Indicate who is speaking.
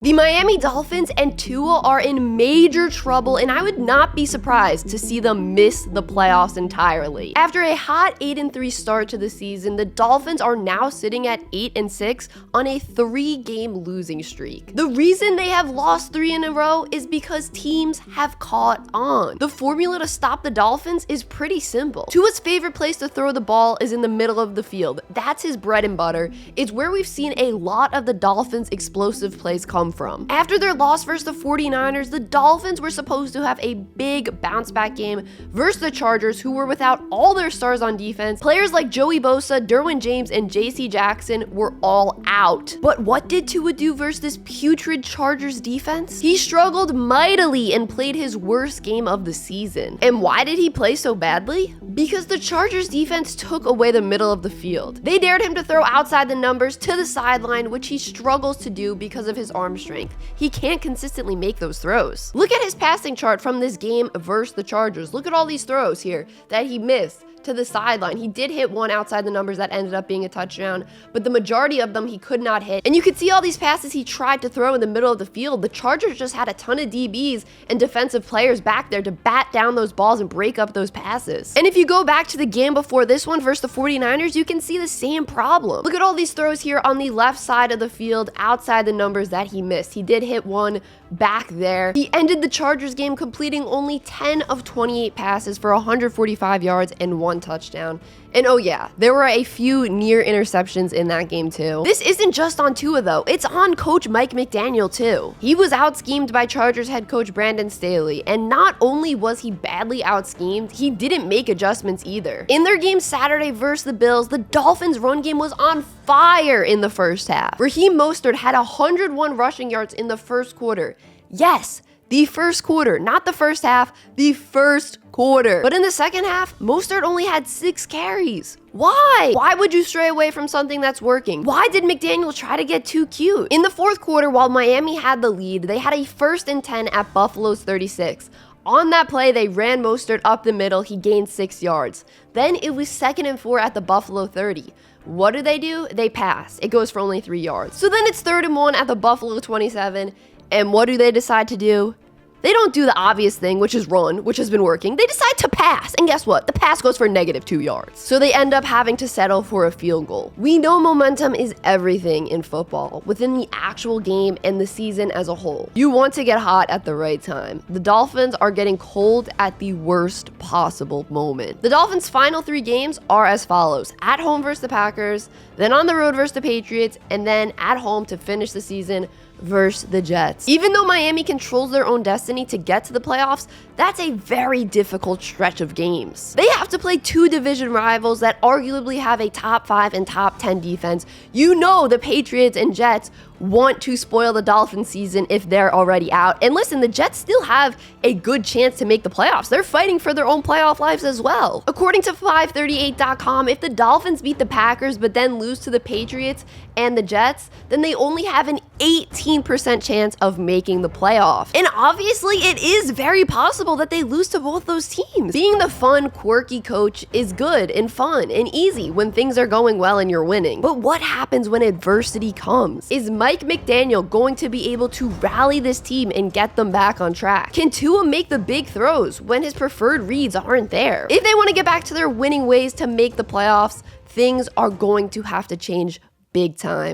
Speaker 1: The Miami Dolphins and Tua are in major trouble, and I would not be surprised to see them miss the playoffs entirely. After a hot 8-3 start to the season, the Dolphins are now sitting at 8-6 on a 3-game losing streak. The reason they have lost 3 in a row is because teams have caught on. The formula to stop the Dolphins is pretty simple. Tua's favorite place to throw the ball is in the middle of the field. That's his bread and butter. It's where we've seen a lot of the Dolphins' explosive plays come from. After their loss versus the 49ers, the Dolphins were supposed to have a big bounce back game versus the Chargers, who were without all their stars on defense. Players like Joey Bosa, Derwin James, and JC Jackson were all out. But what did Tua do versus this putrid Chargers defense? He struggled mightily and played his worst game of the season. And why did he play so badly? Because the Chargers defense took away the middle of the field. They dared him to throw outside the numbers to the sideline, which he struggles to do because of his arm strength. He can't consistently make those throws. Look at his passing chart from this game versus the Chargers. Look at all these throws here that he missed to the sideline. He did hit one outside the numbers that ended up being a touchdown, but the majority of them he could not hit. And you could see all these passes he tried to throw in the middle of the field. The Chargers just had a ton of DBs and defensive players back there to bat down those balls and break up those passes. And if you go back to the game before this one versus the 49ers, you can see the same problem. Look at all these throws here on the left side of the field outside the numbers that he missed. He did hit one back there. He ended the Chargers game completing only 10 of 28 passes for 145 yards and 1 touchdown. And oh yeah, there were a few near interceptions in that game too. This isn't just on Tua though, it's on coach Mike McDaniel too. He was out-schemed by Chargers head coach Brandon Staley, and not only was he badly out-schemed, he didn't make adjustments either. In their game Saturday versus the Bills, the Dolphins' run game was on fire in the first half. Raheem Mostert had 101 rushing yards in the first quarter. Yes, the first quarter, not the first half, the first quarter. But in the second half, Mostert only had 6 carries. Why? Why would you stray away from something that's working? Why did McDaniel try to get too cute? In the fourth quarter, while Miami had the lead, they had a 1st and 10 at Buffalo's 36. On that play, they ran Mostert up the middle. He gained 6 yards. Then it was 2nd and 4 at the Buffalo 30. What do? They pass. It goes for only 3 yards. So then it's 3rd and 1 at the Buffalo 27. And what do they decide to do? They don't do the obvious thing, which is run, which has been working. They decide to pass. And guess what? The pass goes for -2 yards. So they end up having to settle for a field goal. We know momentum is everything in football, within the actual game and the season as a whole. You want to get hot at the right time. The Dolphins are getting cold at the worst possible moment. The Dolphins' final 3 games are as follows: at home versus the Packers, then on the road versus the Patriots, and then at home to finish the season versus the Jets. Even though Miami controls their own destiny to get to the playoffs, that's a very difficult stretch of games. They have to play 2 division rivals that arguably have a top 5 and top 10 defense. You know the Patriots and Jets want to spoil the Dolphins season if they're already out. And listen, the Jets still have a good chance to make the playoffs. They're fighting for their own playoff lives as well. According to 538.com, if the Dolphins beat the Packers but then lose to the Patriots and the Jets, then they only have an 18% chance of making the playoff. And obviously, it is very possible that they lose to both those teams. Being the fun, quirky coach is good and fun and easy when things are going well and you're winning. But what happens when adversity comes? Is Mike McDaniel going to be able to rally this team and get them back on track? Can Tua make the big throws when his preferred reads aren't there? If they want to get back to their winning ways to make the playoffs, things are going to have to change big time.